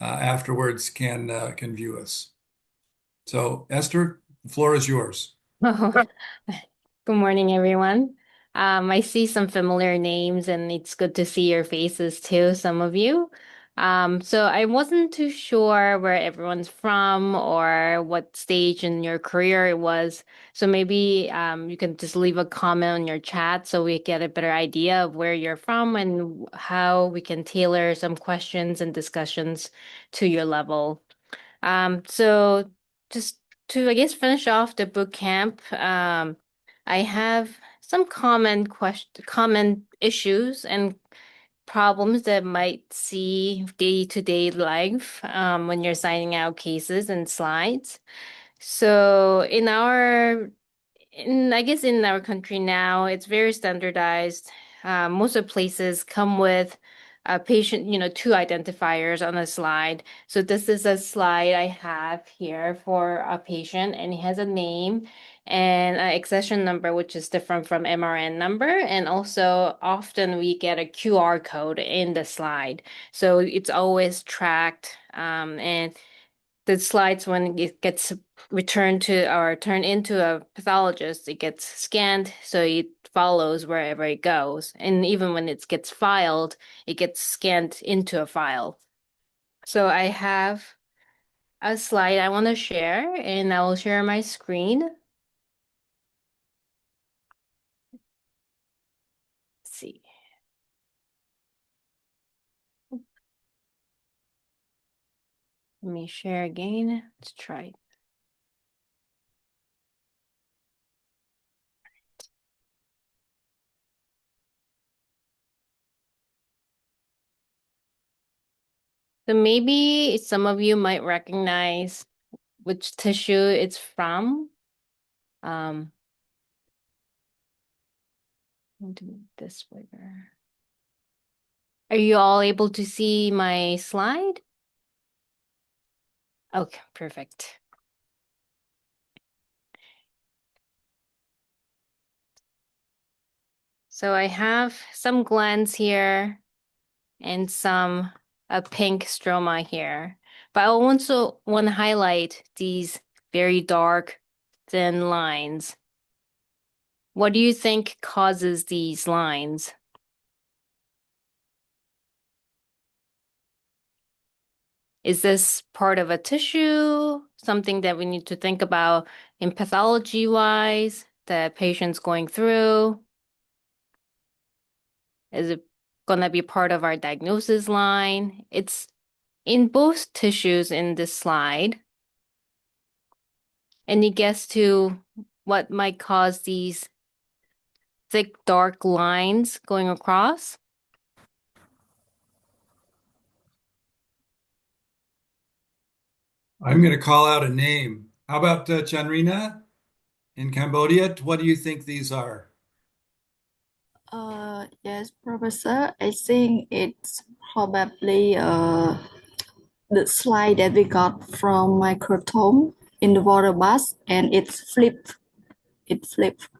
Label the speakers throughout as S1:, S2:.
S1: afterwards can view us. So, Esther, the floor is yours.
S2: Oh, good morning, everyone. I see some familiar names, and it's good to see your faces too, some of you. So I wasn't too sure where everyone's from or what stage in your career it was. So maybe you can just leave a comment on your chat so we get a better idea of where you're from and how we can tailor some questions and discussions to your level. So just to, I guess, finish off the boot camp, I have some common issues and problems that might see day-to-day life when you're signing out cases and slides. So I guess in our country now, it's very standardized. Most of the places come with a patient, two identifiers on a slide. So this is a slide I have here for a patient, and he has a name and an accession number, which is different from MRN number. And also, often we get a QR code in the slide. So it's always tracked. And the slides, when it gets returned to or turned into a pathologist, it gets scanned so it follows wherever it goes. And even when it gets filed, it gets scanned into a file. So I have a slide I want to share, and I will share my screen. Let's see. Let me share again. Let's try. So maybe some of you might recognize which tissue it's from. Um, I'll do this bigger. Are you all able to see my slide? Okay, perfect. So I have some glands here and some a pink stroma here. But I also want to highlight these very dark, thin lines. What do you think causes these lines? Is this part of a tissue, something that we need to think about in pathology wise, the patient's going through? Is it gonna be part of our diagnosis line? It's in both tissues in this slide. Any guess to what might cause these thick, dark lines going across?
S1: I'm going to call out a name. How about Chanrina in Cambodia? What do you think these are?
S3: Yes, Professor. I think it's probably the slide that we got from microtome in the water bath, and it flipped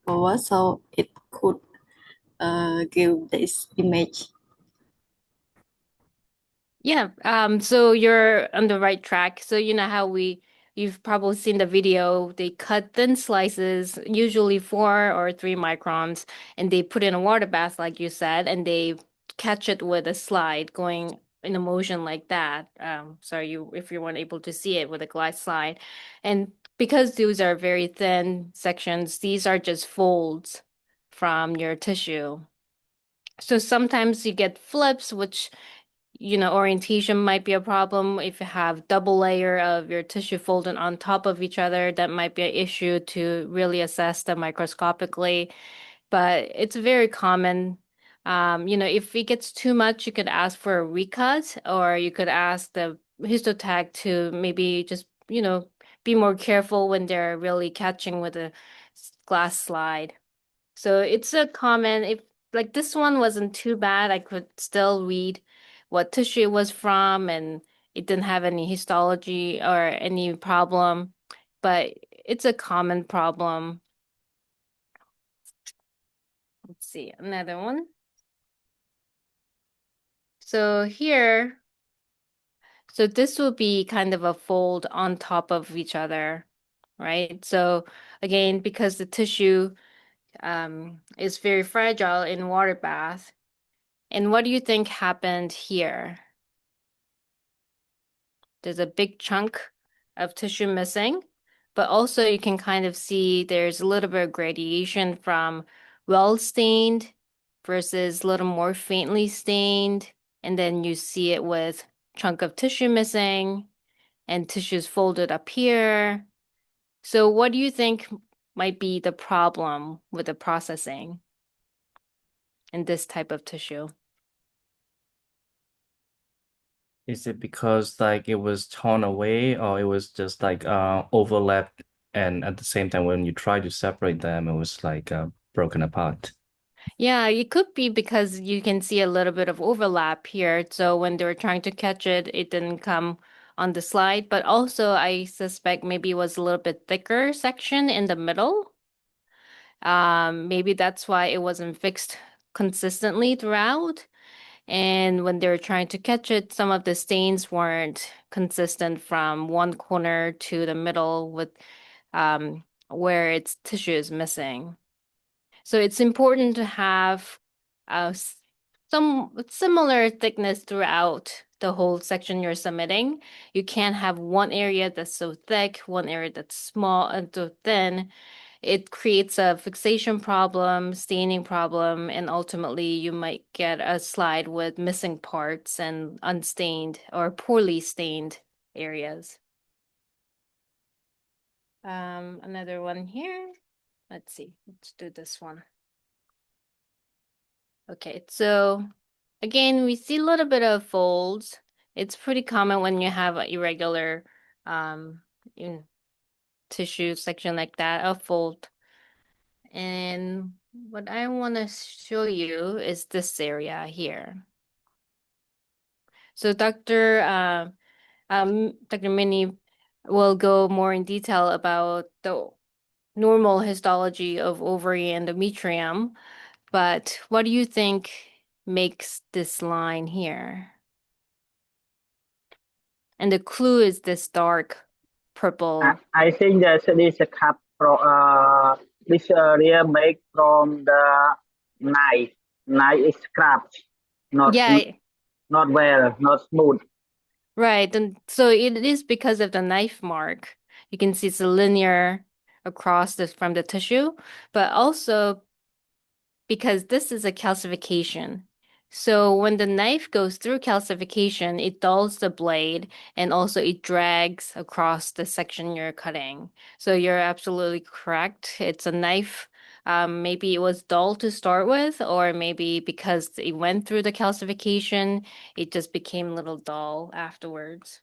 S3: over, so it could give this image.
S2: Yeah, so you're on the right track. So you know how you've probably seen the video, they cut thin slices, usually 4 or 3 microns, and they put in a water bath, like you said, and they catch it with a slide going in a motion like that. Sorry, if you weren't able to see it with a glass slide. And because these are very thin sections, these are just folds from your tissue. So sometimes you get flips, which orientation might be a problem. If you have double layer of your tissue folded on top of each other, that might be an issue to really assess them microscopically. But it's very common. If it gets too much, you could ask for a recut, or you could ask the histotech to maybe just, be more careful when they're really catching with a glass slide. So it's a common, if like this one wasn't too bad, I could still read what tissue it was from, and it didn't have any histology or any problem, but it's a common problem. Let's see, another one. So here, So this will be kind of a fold on top of each other, right? So again, because the tissue is very fragile in water bath. And what do you think happened here? There's a big chunk of tissue missing, but also you can kind of see there's a little bit of gradation from well stained versus a little more faintly stained. And then you see it with chunk of tissue missing and tissues folded up here. So what do you think might be the problem with the processing in this type of tissue?
S4: Is it because like it was torn away or it was just like overlapped and at the same time when you try to separate them it was like broken apart?
S2: Yeah, it could be because you can see a little bit of overlap here. So when they were trying to catch it, it didn't come on the slide. But also, I suspect maybe it was a little bit thicker section in the middle. Maybe that's why it wasn't fixed consistently throughout. And when they were trying to catch it, some of the stains weren't consistent from one corner to the middle with where its tissue is missing. So it's important to have some similar thickness throughout the whole section you're submitting. You can't have one area that's so thick, one area that's small and so thin. It creates a fixation problem, staining problem, and ultimately you might get a slide with missing parts and unstained or poorly stained areas. Another one here. Let's see. Let's do this one. Okay, so again, we see a little bit of folds. It's pretty common when you have an irregular um, in tissue section like that, a fold. And what I want to show you is this area here. So Dr. Minnie will go more in detail about the normal histology of ovary endometrium, but what do you think makes this line here? And the clue is this dark purple.
S5: I think that this cup from this area made from the knife. Knife is scratched, not
S2: Yeah,
S5: not well, not smooth.
S2: right. And so it is because of the knife mark. You can see it's a linear across this from the tissue, but also because this is a calcification. So when the knife goes through calcification, it dulls the blade and also it drags across the section you're cutting. So you're absolutely correct. It's a knife. Maybe it was dull to start with, or maybe because it went through the calcification, it just became a little dull afterwards.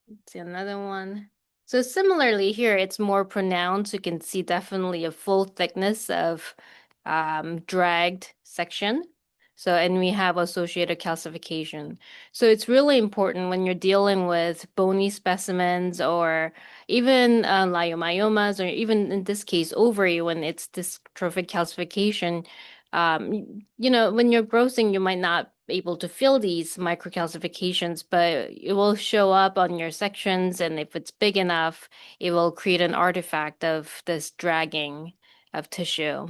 S2: Let's see another one. So similarly here, it's more pronounced. You can see definitely a full thickness of dragged section. So, and we have associated calcification. So it's really important when you're dealing with bony specimens or even leiomyomas, or even in this case, ovary, when it's dystrophic calcification. When you're grossing, you might not be able to feel these microcalcifications, but it will show up on your sections. And if it's big enough, it will create an artifact of this dragging of tissue.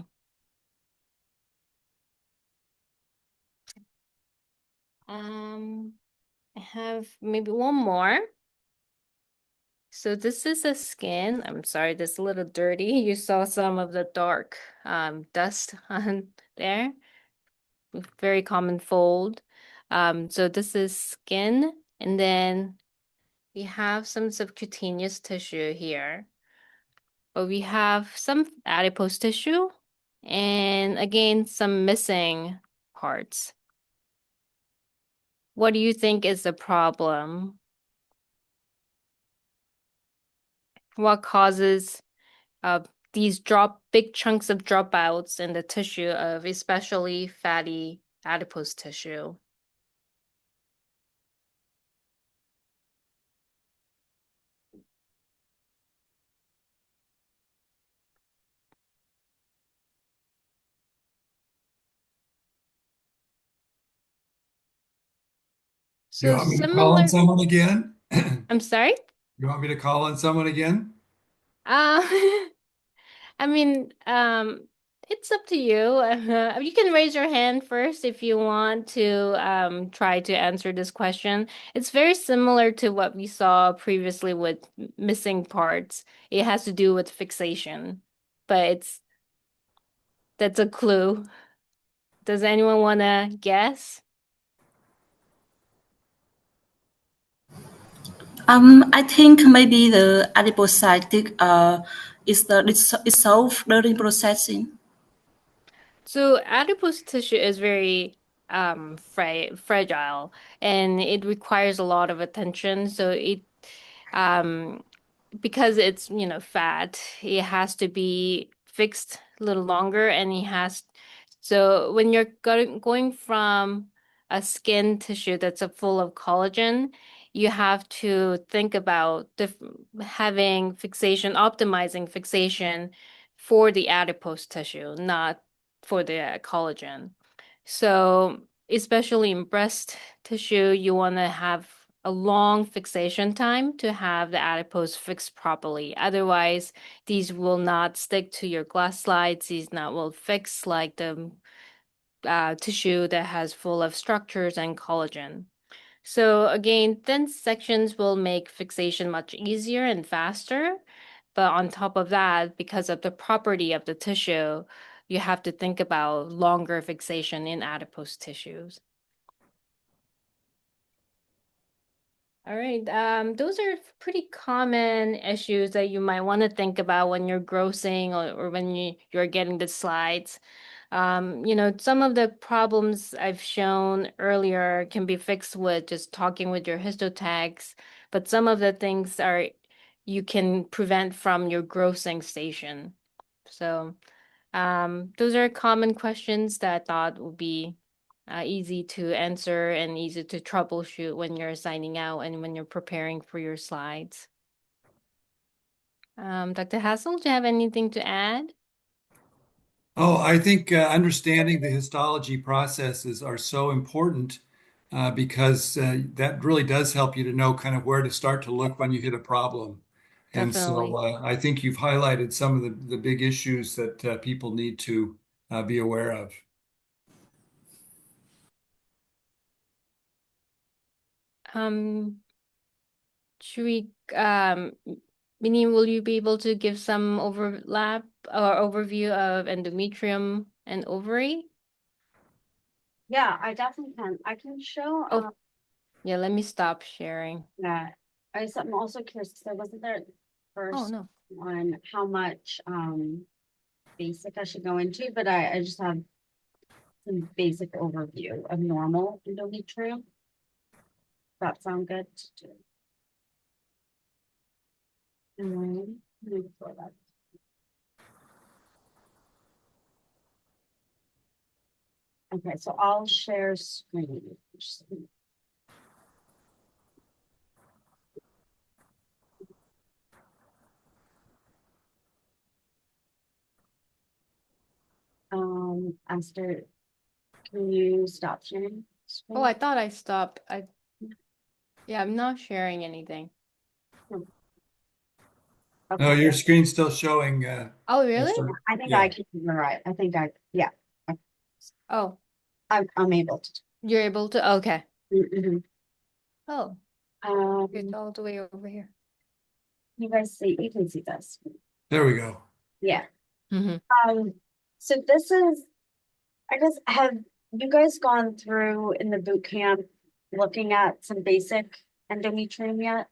S2: I have maybe one more. So this is a skin. I'm sorry, this is a little dirty. You saw some of the dark dust on there. Very common fold. So this is skin, and then we have some subcutaneous tissue here. But we have some adipose tissue, and again, some missing parts. What do you think is the problem? What causes uh, these big chunks of dropouts in the tissue of especially fatty adipose tissue?
S1: You
S2: So
S1: want me to call on
S2: similar,
S1: someone again?
S2: I'm sorry?
S1: You want me to call on someone again?
S2: Uh, I mean, it's up to you. You can raise your hand first if you want to try to answer this question. It's very similar to what we saw previously with missing parts. It has to do with fixation, but that's a clue. Does anyone want to guess?
S6: I think maybe the adipocytic is the itself during processing.
S2: So adipose tissue is very fragile and it requires a lot of attention. So it um because it's, fat, it has to be fixed a little longer and it has so when you're going from a skin tissue that's full of collagen, you have to think about having fixation, optimizing fixation for the adipose tissue, not for the collagen. So especially in breast tissue, you want to have a long fixation time to have the adipose fixed properly. Otherwise, these will not stick to your glass slides. These not will fix like the tissue that has full of structures and collagen. So again, thin sections will make fixation much easier and faster. But on top of that, because of the property of the tissue, you have to think about longer fixation in adipose tissues. All right. Those are pretty common issues that you might want to think about when you're grossing or when you're getting the slides. Some of the problems I've shown earlier can be fixed with just talking with your histotags, but some of the things are you can prevent from your grossing station. So, those are common questions that I thought would be easy to answer and easy to troubleshoot when you're signing out and when you're preparing for your slides. Dr. Hassel, do you have anything to add?
S1: Oh, I think understanding the histology processes are so important because that really does help you to know kind of where to start to look when you hit a problem. And so
S2: Definitely.
S1: I think you've highlighted some of the big issues that people need to be aware of.
S2: Um, should we, Minnie, will you be able to give some overlap or overview of endometrium and ovary?
S7: Yeah, I definitely can. I can show,
S2: Oh, yeah, let me stop sharing.
S7: that. I'm also curious, because I wasn't there at the
S2: Oh,
S7: first
S2: no.
S7: on how much, basic I should go into, but I just have some basic overview of normal endometrium. That sound good to do? And then, let me pull that. Okay, so I'll share screen. Esther, can you stop sharing
S2: Oh,
S7: screen?
S2: I thought I stopped. Yeah, I'm not sharing anything.
S1: No,
S7: Okay,
S1: your screen's still showing.
S2: Oh, really?
S1: Esther.
S7: I think
S1: Yeah.
S7: I can, you're right. I think yeah,
S2: Oh,
S7: I'm able to.
S2: you're able to? Okay.
S7: Mhm.
S2: Oh, it's
S7: Um,
S2: all the way over here.
S7: you guys see, you can see this.
S1: There we go.
S7: Yeah.
S2: Mm-hmm.
S7: So this is, I guess, have you guys gone through in the boot camp looking at some basic endometrium yet?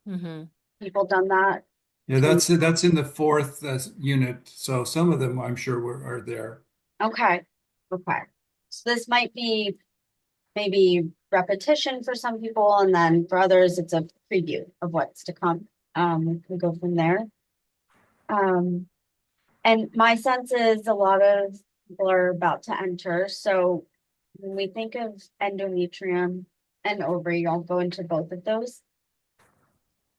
S2: Mm-hmm.
S7: People done that?
S1: Yeah, that's in the fourth unit. So some of them I'm sure are there.
S7: Okay, okay. So this might be maybe repetition for some people, and then for others, it's a preview of what's to come. We go from there. And my sense is a lot of people are about to enter. So when we think of endometrium and ovary, I'll go into both of those.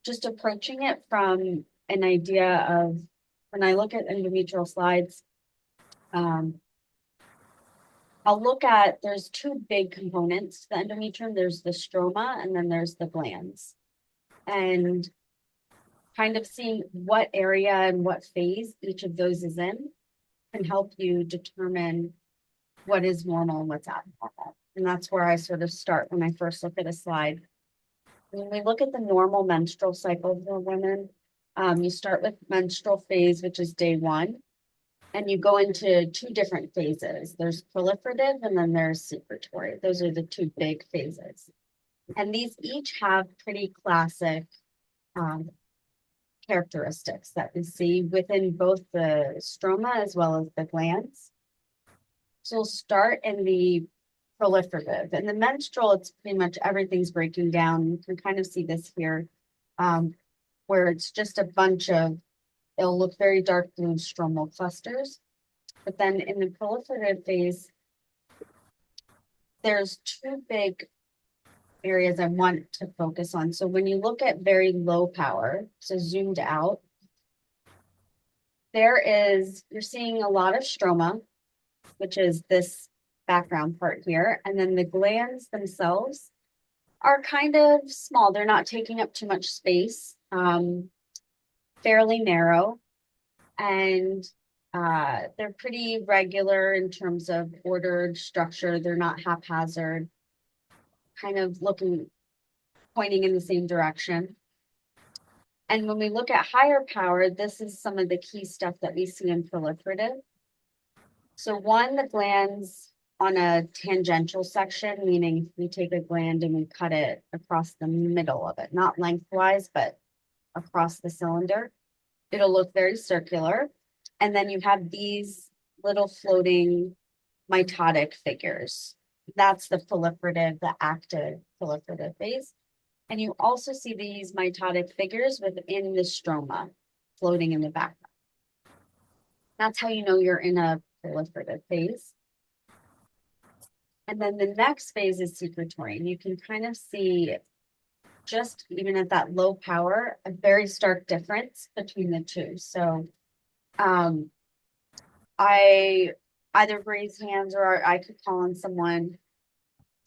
S7: Just approaching it from an idea of when I look at endometrial slides, I'll look at, there's two big components to the endometrium. There's the stroma and then there's the glands. And kind of seeing what area and what phase each of those is in can help you determine what is normal and what's abnormal. And that's where I sort of start when I first look at a slide. When we look at the normal menstrual cycle for women, you start with menstrual phase, which is day 1, and you go into 2 different phases. There's proliferative and then there's secretory. Those are the 2 big phases. And these each have pretty classic characteristics that we see within both the stroma as well as the glands. So we'll start in the proliferative. In the menstrual, it's pretty much everything's breaking down. You can kind of see this here, where it's just a bunch of, it'll look very dark blue stromal clusters. But then in the proliferative phase, there's 2 big areas I want to focus on. So when you look at very low power, so zoomed out, you're seeing a lot of stroma, which is this background part here. And then the glands themselves are kind of small. They're not taking up too much space, fairly narrow, and they're pretty regular in terms of ordered structure. They're not haphazard, kind of pointing in the same direction. And when we look at higher power, this is some of the key stuff that we see in proliferative. So the glands on a tangential section, meaning we take a gland and we cut it across the middle of it, not lengthwise, but across the cylinder. It'll look very circular. And then you have these little floating mitotic figures. That's the proliferative, the active proliferative phase. And you also see these mitotic figures within the stroma floating in the background. That's how you know you're in a proliferative phase. And then the next phase is secretory. And you can kind of see, just even at that low power, a very stark difference between the 2. So I either raise hands or I could call on someone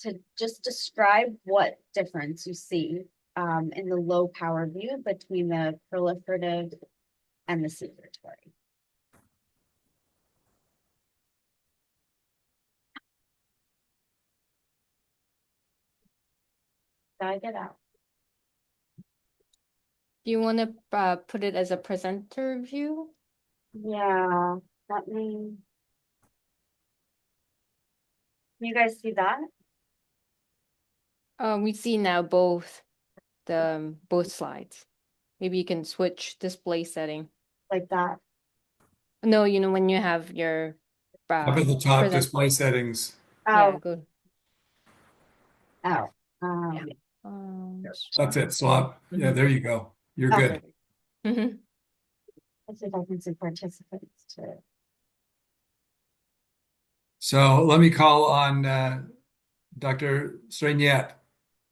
S7: to just describe what difference you see in the low power view between the proliferative and the secretory. Gotta get out.
S2: Do you want to put it as a presenter view?
S7: Yeah, let me. Can you guys see that?
S2: We see now both slides. Maybe you can switch display setting.
S7: Like that?
S2: No, when you have your
S1: Up at the top,
S2: present.
S1: display settings.
S2: Yeah,
S7: Oh,
S2: good.
S7: oh.
S2: Yeah.
S1: That's it, swap. Yeah, there you go. You're good.
S2: Mhm.
S7: Let's see if I can see participants too.
S1: So let me call on Dr. Srenyat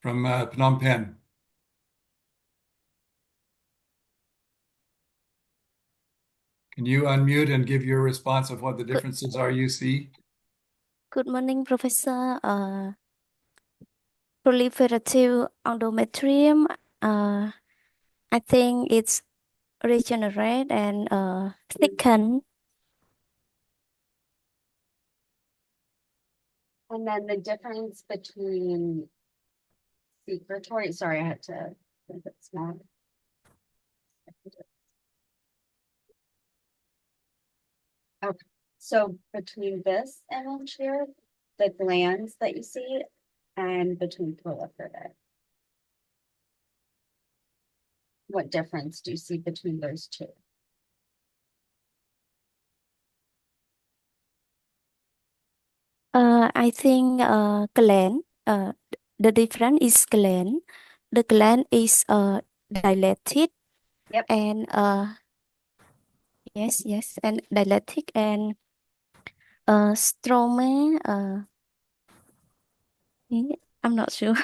S1: from Phnom Penh. Can you unmute and give your response of what the differences are you see?
S8: Good morning, Professor. Proliferative endometrium, I think it's regenerate and thicken.
S7: And then the difference between secretory, sorry, I had to make it small. Okay, so between this image here, the glands that you see, and between proliferative, what difference do you see between those 2?
S8: I think gland, the difference is gland. The gland is dilated.
S7: Yep.
S8: And yes, and dilated and stroma. I'm not sure.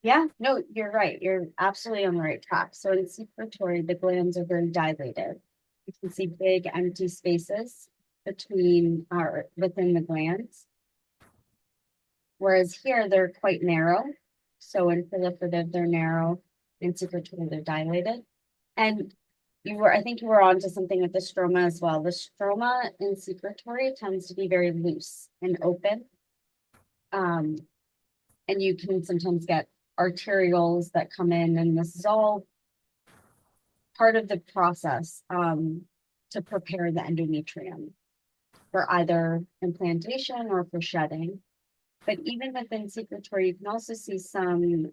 S7: Yeah, no, you're right. You're absolutely on the right track. So in secretory, the glands are very dilated. You can see big empty spaces within the glands. Whereas here they're quite narrow. So in proliferative, they're narrow, in secretory, they're dilated. And I think you were on to something with the stroma as well. The stroma in secretory tends to be very loose and open. And you can sometimes get arterioles that come in, and this is all part of the process to prepare the endometrium for either implantation or for shedding. But even within secretory, you can also see some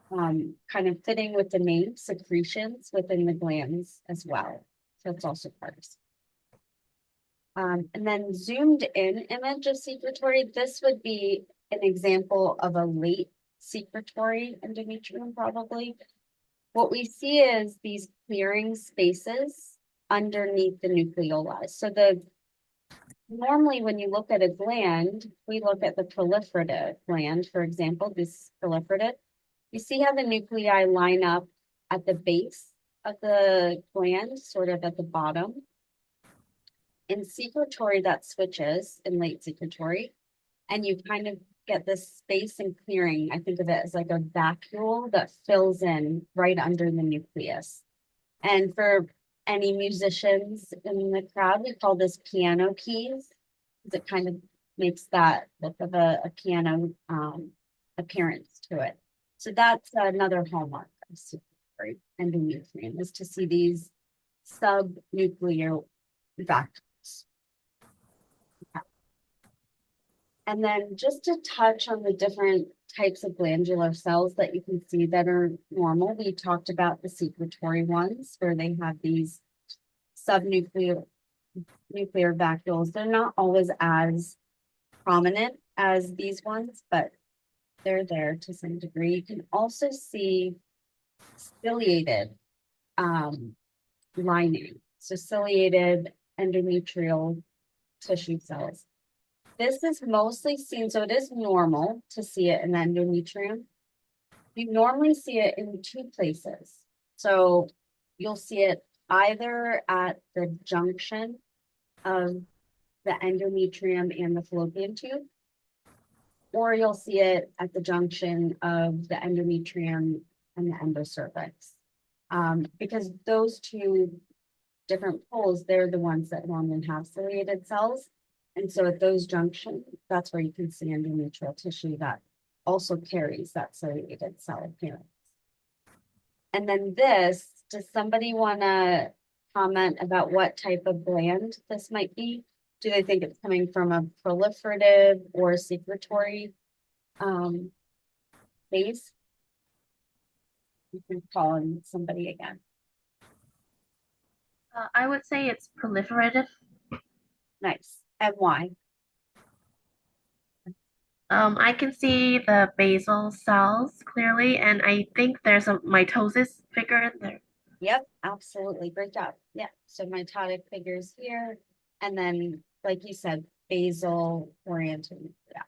S7: kind of fitting with the name secretions within the glands as well. So it's also part of. And then zoomed in image of secretory, this would be an example of a late secretory endometrium probably. What we see is these clearing spaces underneath the nucleoli. So normally when you look at a gland, we look at the proliferative gland, for example, this proliferative. You see how the nuclei line up at the base of the gland, sort of at the bottom. In secretory, that switches in late secretory, and you kind of get this space and clearing. I think of it as like a vacuole that fills in right under the nucleus. And for any musicians in the crowd, we call this piano keys, because it kind of makes that look of a piano appearance to it. So that's another hallmark of secretory endometrium, is to see these subnuclear vacuoles. And then just to touch on the different types of glandular cells that you can see that are normal, we talked about the secretory ones where they have these subnuclear vacuoles. They're not always as prominent as these ones, but they're there to some degree. You can also see ciliated lining, so ciliated endometrial tissue cells. This is mostly seen, so it is normal to see it in the endometrium. You normally see it in two places. So you'll see it either at the junction of the endometrium and the fallopian tube, or you'll see it at the junction of the endometrium and the endocervix. Because those two different poles, they're the ones that normally have ciliated cells. And so at those junctions, that's where you can see endometrial tissue that also carries that ciliated cell appearance. And then this, does somebody want to comment about what type of gland this might be? Do they think it's coming from a proliferative or secretory base? You can call on somebody again.
S9: I would say it's proliferative.
S7: Nice. And why?
S9: I can see the basal cells clearly, and I think there's a mitosis figure in there.
S7: Yep, absolutely. Great job. Yeah. So mitotic figures here. And then, like you said, basal oriented. Yeah.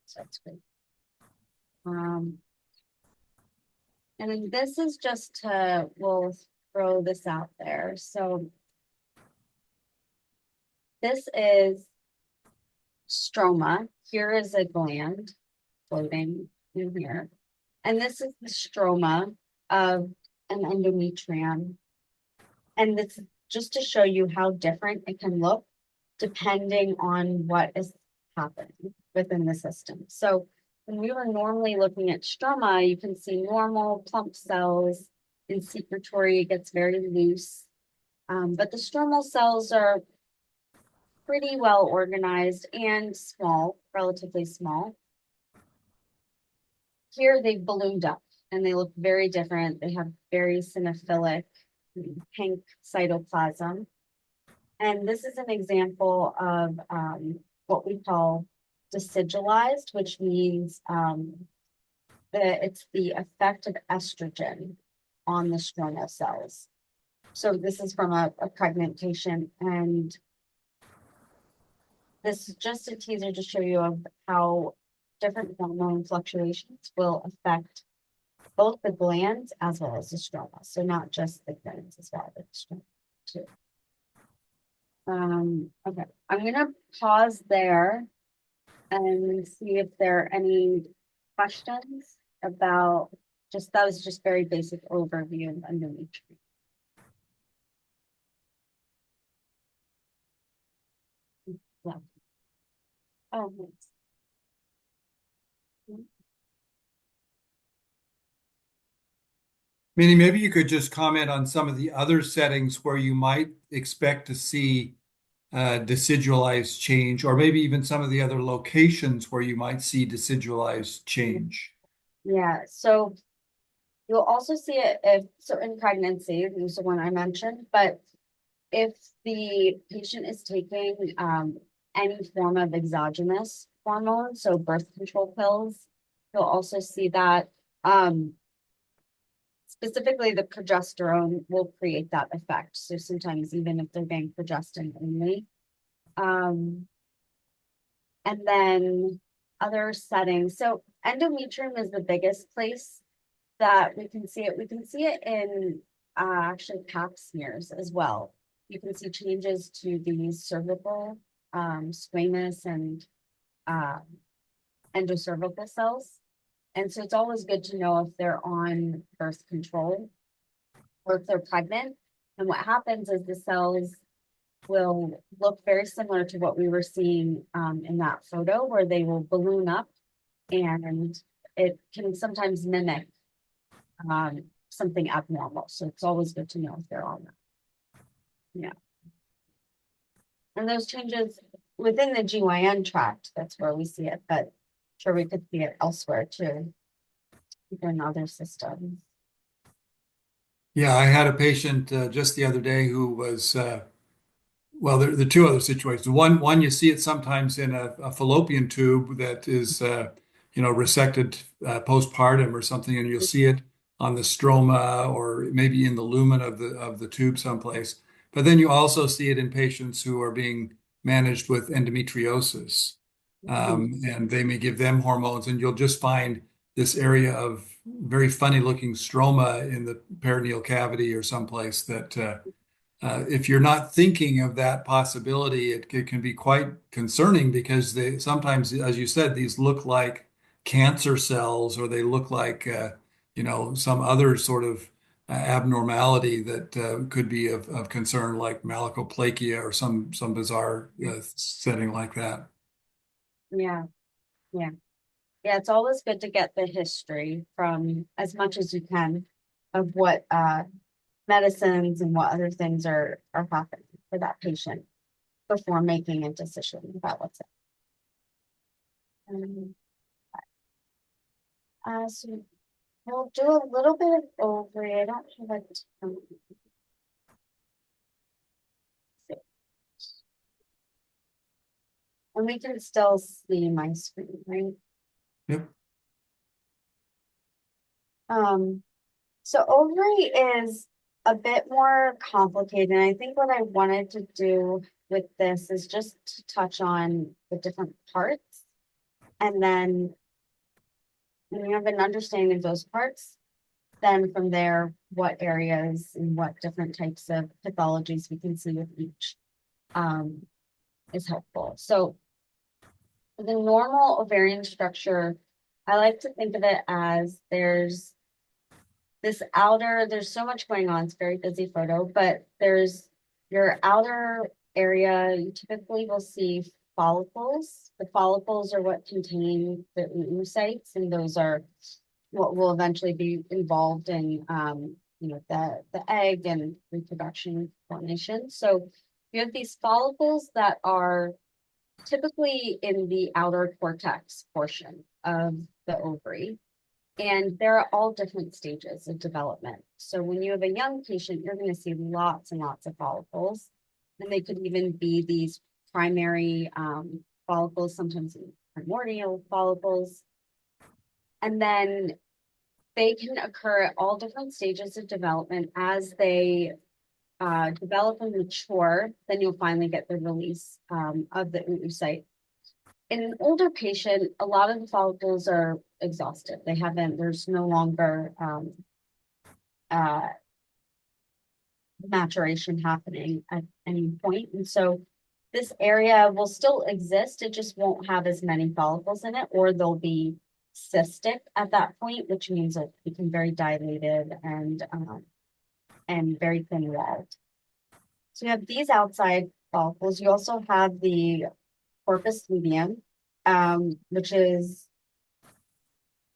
S7: So that's great. And then this is just to, we'll throw this out there. So this is stroma. Here is a gland floating in here. And this is the stroma of an endometrium. And this is just to show you how different it can look depending on what is happening within the system. So when we were normally looking at stroma, you can see normal plump cells. In secretory, it gets very loose. But the stromal cells are pretty well organized and small, relatively small. Here they've ballooned up and they look very different. They have very cynophilic pink cytoplasm. And this is an example of what we call decidulized, which means that it's the effect of estrogen on the stromal cells. So this is from a pregnant patient, and this is just a teaser to show you of how different hormone fluctuations will affect both the glands as well as the stroma. So not just the glands as well, but the stroma too. Okay, I'm gonna pause there and see if there are any questions about that was just very basic overview of endometrium. Yeah. Oh, thanks.
S1: Minnie, maybe you could just comment on some of the other settings where you might expect to see decidualized change, or maybe even some of the other locations where you might see decidualized change.
S7: Yeah, so you'll also see it if, so in pregnancy, this is the one I mentioned, but if the patient is taking any form of exogenous hormone, so birth control pills, you'll also see that specifically the progesterone will create that effect. So sometimes even if they're getting progestin only. And then other settings. So endometrium is the biggest place that we can see it. We can see it in actually pap smears as well. You can see changes to these cervical, squamous, and endocervical cells. And so it's always good to know if they're on birth control or if they're pregnant. And what happens is the cells will look very similar to what we were seeing in that photo, where they will balloon up, and it can sometimes mimic something abnormal. So it's always good to know if they're on that. Yeah. And those changes within the GYN tract, that's where we see it, but sure we could see it elsewhere too, in other systems.
S1: Yeah, I had a patient just the other day who was well, there are two other situations. One, you see it sometimes in a fallopian tube that is, resected postpartum or something, and you'll see it on the stroma or maybe in the lumen of the tube someplace. But then you also see it in patients who are being managed with endometriosis, and they may give them hormones, and you'll just find this area of very funny looking stroma in the peritoneal cavity or someplace that. If you're not thinking of that possibility, it can be quite concerning because they sometimes, as you said, these look like cancer cells or they look like, some other sort of abnormality that could be of concern, like malakoplakia or some bizarre setting like that.
S7: Yeah, yeah. Yeah, it's always good to get the history from as much as you can of what medicines and what other things are happening for that patient before making a decision about what's in. So we'll do a little bit of ovary. I don't have a ton. And we can still see my screen, right?
S1: Yep.
S7: So ovary is a bit more complicated. And I think what I wanted to do with this is just to touch on the different parts. And then when you have an understanding of those parts, then from there, what areas and what different types of pathologies we can see with each is helpful. So the normal ovarian structure, I like to think of it as there's so much going on. It's a very busy photo, but there's your outer area. You typically will see follicles. The follicles are what contain the oocytes, and those are what will eventually be involved in, the egg and reproduction formation. So you have these follicles that are typically in the outer cortex portion of the ovary. And there are all different stages of development. So when you have a young patient, you're going to see lots and lots of follicles. And they could even be these primary follicles, sometimes primordial follicles. And then they can occur at all different stages of development as they develop and mature. Then you'll finally get the release of the oocyte. In an older patient, a lot of the follicles are exhausted. There's no longer maturation happening at any point. And so this area will still exist. It just won't have as many follicles in it, or they'll be cystic at that point, which means it'll become very dilated and very thin walled. So you have these outside follicles. You also have the corpus luteum, which is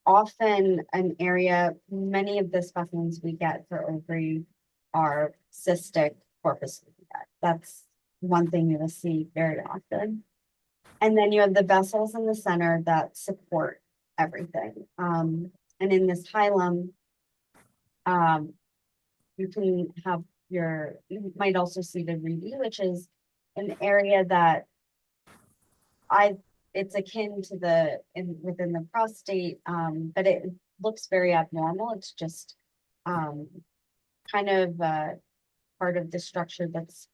S7: often an area, many of the specimens we get for ovary are cystic corpus luteum. That's one thing you'll see very often. And then you have the vessels in the center that support everything. And in this hilum, you can have you might also see the reedy, which is an area that it's akin to within the prostate, but it looks very abnormal. It's just kind of part of the structure that's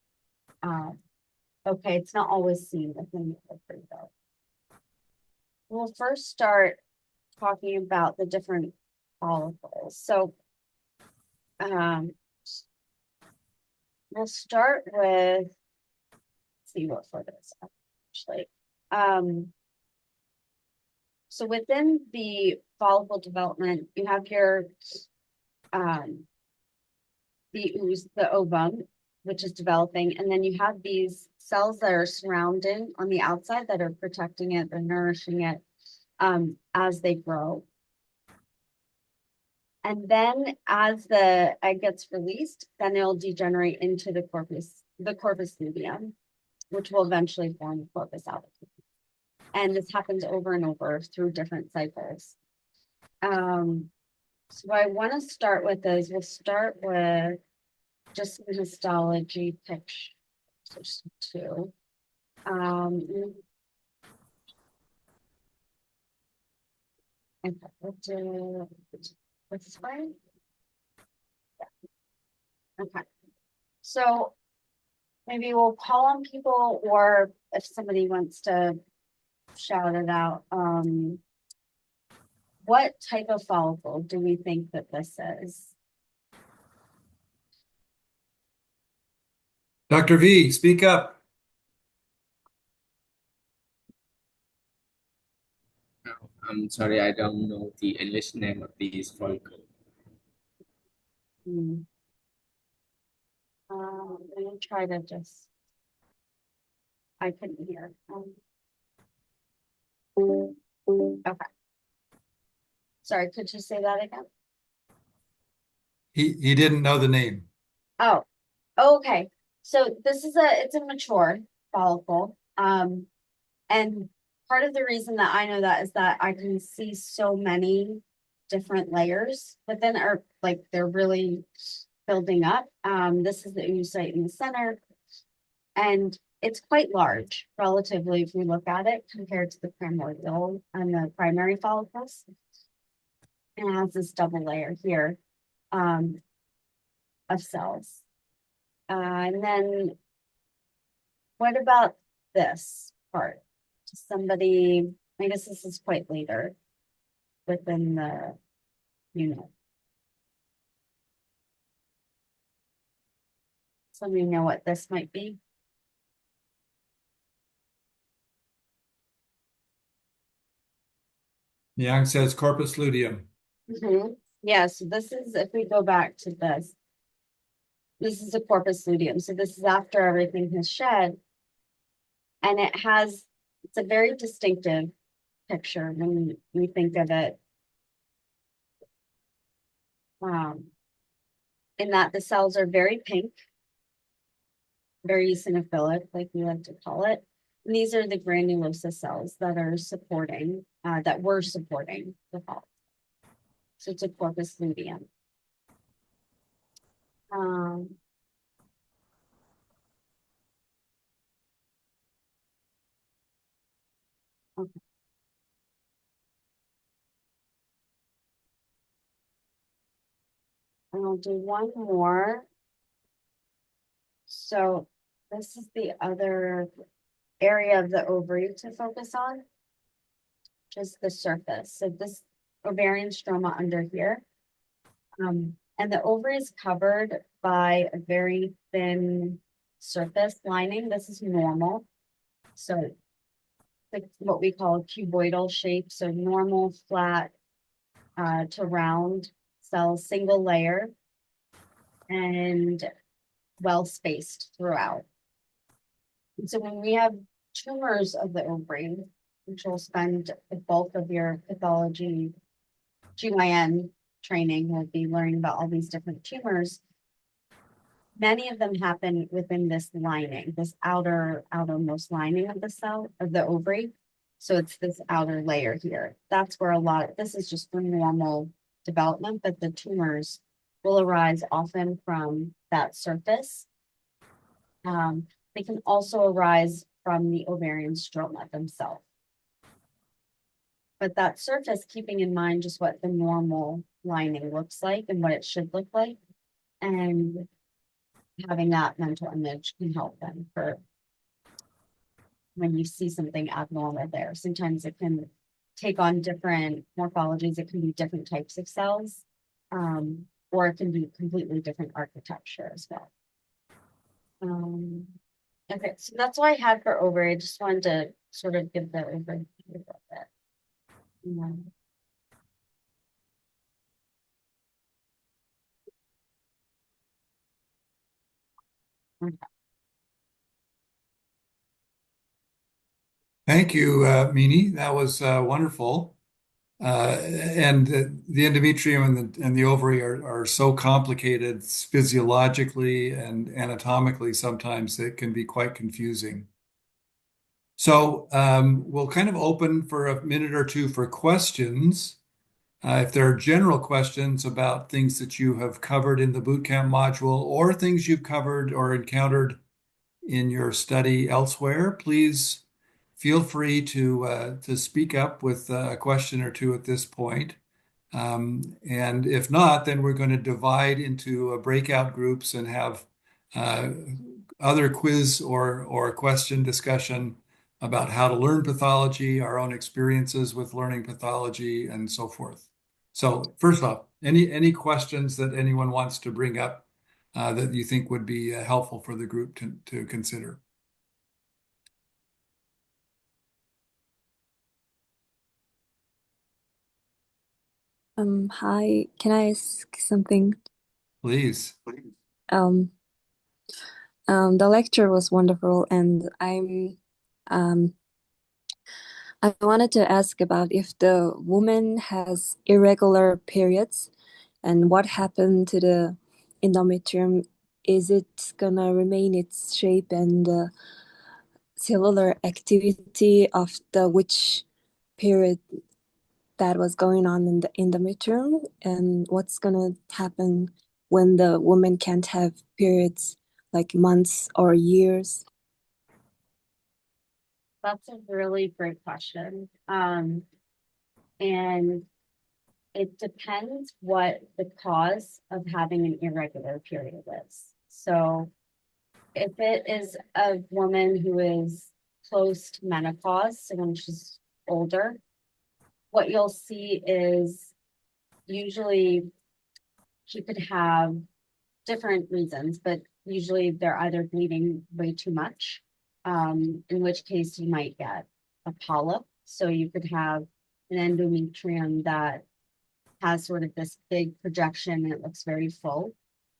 S7: okay. It's not always seen within the ovary though. We'll first start talking about the different follicles. So we'll start with, let's see what photo is actually. So within the follicle development, you have your the ovum, which is developing, and then you have these cells that are surrounding on the outside that are protecting it, they're nourishing it as they grow. And then as the egg gets released, then it'll degenerate into the corpus luteum, which will eventually form the corpus allotropy. And this happens over and over through different cycles. So what I want to start with is we'll start with just some histology pictures too. Okay, we'll do this way. Yeah. Okay, so maybe we'll call on people, or if somebody wants to shout it out. What type of follicle do we think that this is?
S1: Dr. V, speak up.
S10: I'm sorry, I don't know the English name of these follicle.
S7: Let me try to just, I couldn't hear. Okay. Sorry, could you say that again?
S1: He didn't know the name.
S7: Oh, okay. So this is it's a mature follicle. And part of the reason that I know that is that I can see so many different layers within, or like they're really building up. This is the oocyte in the center, and it's quite large relatively if we look at it compared to the primordial and the primary follicles. And it has this double layer here of cells. And then what about this part? Somebody, I guess this is quite later within the unit. Somebody know what this might be?
S1: Yang says corpus luteum.
S7: Yeah, so this is, if we go back to this is a corpus luteum. So this is after everything has shed. And it's a very distinctive picture when we think of it. In that the cells are very pink, very eosinophilic, like we like to call it. And these are the granulosa cells that are supporting, that were supporting the follicle. So it's a corpus luteum. Okay. And I'll do one more. So this is the other area of the ovary to focus on, just the surface. So this ovarian stroma under here. And the ovary is covered by a very thin surface lining. This is normal. So like what we call a cuboidal shape, so normal, flat to round cells, single layer, and well spaced throughout. And so when we have tumors of the ovary, which will spend the bulk of your pathology GYN training, will be learning about all these different tumors. Many of them happen within this lining, this outermost lining of the cell of the ovary. So it's this outer layer here. That's where this is just for normal development, but the tumors will arise often from that surface. They can also arise from the ovarian stroma themselves. But that surface, keeping in mind just what the normal lining looks like and what it should look like, and having that mental image can help them for when you see something abnormal there. Sometimes it can take on different morphologies. It can be different types of cells, or it can be completely different architecture as well. Okay, so that's what I had for ovary. I just wanted to sort of give the overview a little bit. Okay.
S1: Thank you, Mini. That was wonderful. And the endometrium and the ovary are so complicated physiologically and anatomically, sometimes it can be quite confusing. So we'll kind of open for a minute or two for questions. If there are general questions about things that you have covered in the bootcamp module or things you've covered or encountered in your study elsewhere, please feel free to speak up with a question or two at this point. And if not, then we're going to divide into breakout groups and have other quiz or question discussion about how to learn pathology, our own experiences with learning pathology, and so forth. So first off, any questions that anyone wants to bring up that you think would be helpful for the group to consider?
S11: Hi, can I ask something?
S1: Please.
S11: Um, the lecture was wonderful, and I wanted to ask about if the woman has irregular periods and what happened to the endometrium. Is it gonna remain its shape and cellular activity of the which period that was going on in the endometrium, and what's gonna happen when the woman can't have periods like months or years?
S7: That's a really great question. And it depends what the cause of having an irregular period is. So if it is a woman who is close to menopause, so when she's older, what you'll see is usually she could have different reasons, but usually they're either bleeding way too much, in which case you might get a polyp. So you could have an endometrium that has sort of this big projection and it looks very full.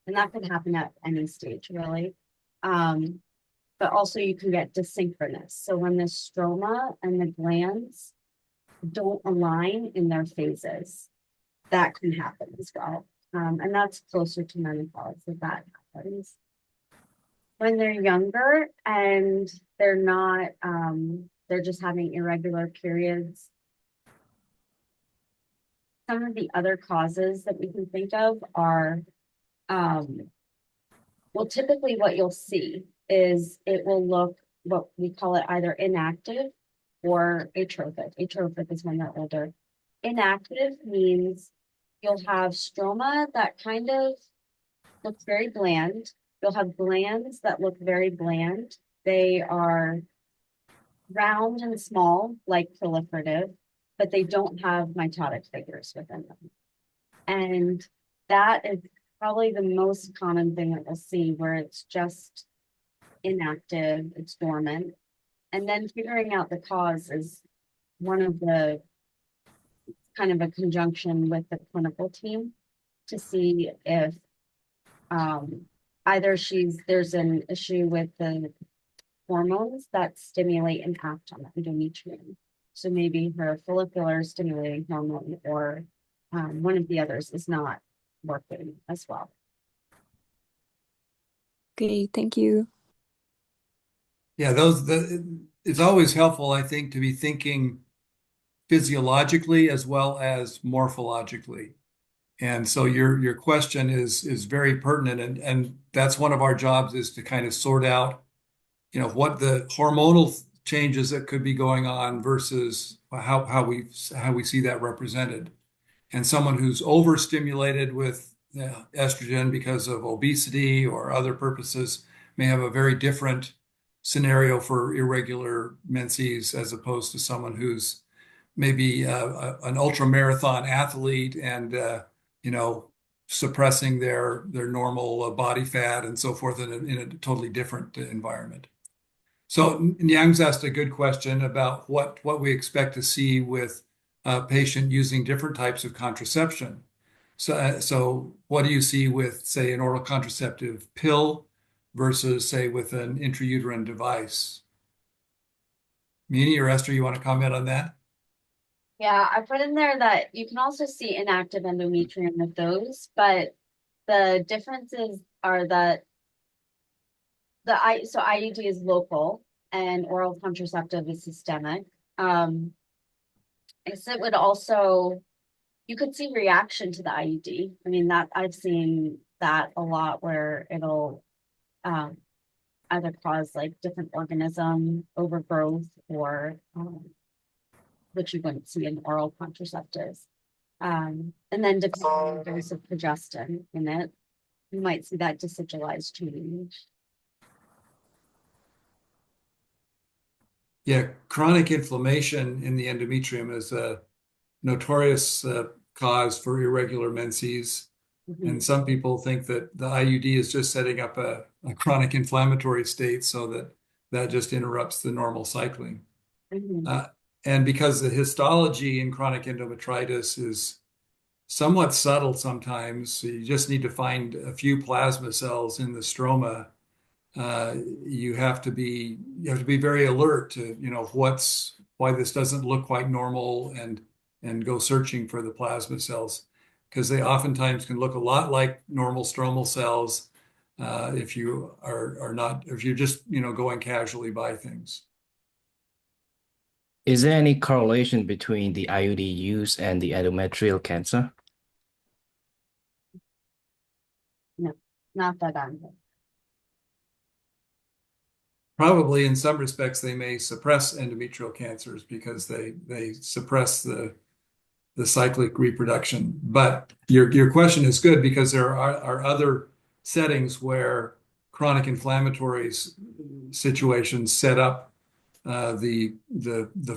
S7: And that could happen at any stage, really. But also you can get desynchronous. So when the stroma and the glands don't align in their phases, that can happen as well. And that's closer to menopause that happens. When they're younger and they're not, they're just having irregular periods. Some of the other causes that we can think of are, well, typically what you'll see is it will look, what we call it, either inactive or atrophic. Atrophic is when they're older. Inactive means you'll have stroma that kind of looks very bland. You'll have glands that look very bland. They are round and small, like proliferative, but they don't have mitotic figures within them. And that is probably the most common thing that we'll see, where it's just inactive, it's dormant. And then figuring out the cause is one of the kind of a conjunction with the clinical team to see if either there's an issue with the hormones that stimulate and act on endometrium. So maybe her follicular stimulating hormone or one of the others is not working as well.
S11: Okay, thank you.
S1: Yeah, it's always helpful, I think, to be thinking physiologically as well as morphologically. And so your question is very pertinent, and that's one of our jobs is to kind of sort out, what the hormonal changes that could be going on versus how we see that represented. And someone who's overstimulated with estrogen because of obesity or other purposes may have a very different scenario for irregular menses as opposed to someone who's maybe an ultra marathon athlete and suppressing their normal body fat and so forth in a totally different environment. So Nyang's asked a good question about what we expect to see with a patient using different types of contraception. So what do you see with, say, an oral contraceptive pill versus, say, with an intrauterine device? Meanie or Esther, you want to comment on that?
S7: Yeah, I put in there that you can also see inactive endometrium with those, but the differences are that IUD is local and oral contraceptive is systemic. I guess it would also, you could see reaction to the IUD. I mean, that I've seen that a lot where it'll either cause like different organism overgrowth or which you wouldn't see in oral contraceptives. And then depending on the dose of progestin in it, you might see that decidualized change.
S1: Yeah, chronic inflammation in the endometrium is a notorious cause for irregular menses. And some people think that the IUD is just setting up a chronic inflammatory state so that just interrupts the normal cycling. And because the histology in chronic endometritis is somewhat subtle sometimes, so you just need to find a few plasma cells in the stroma. You have to be very alert to why this doesn't look quite normal and go searching for the plasma cells because they oftentimes can look a lot like normal stromal cells if you are not if you're just going casually by things.
S4: Is there any correlation between the IUD use and the endometrial cancer?
S7: No, not that I'm.
S1: Probably in some respects they may suppress endometrial cancers because they suppress the cyclic reproduction. But your question is good because there are other settings where chronic inflammatory situations set up the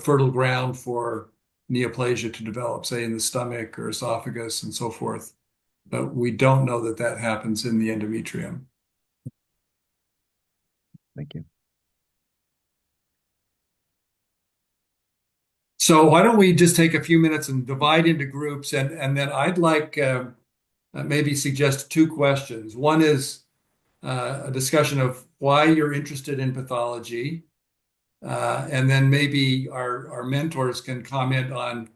S1: fertile ground for neoplasia to develop, say in the stomach or esophagus and so forth. But we don't know that happens in the endometrium.
S4: Thank you.
S1: So why don't we just take a few minutes and divide into groups, and then I'd like maybe suggest two questions. One is a discussion of why you're interested in pathology, and then maybe our mentors can comment on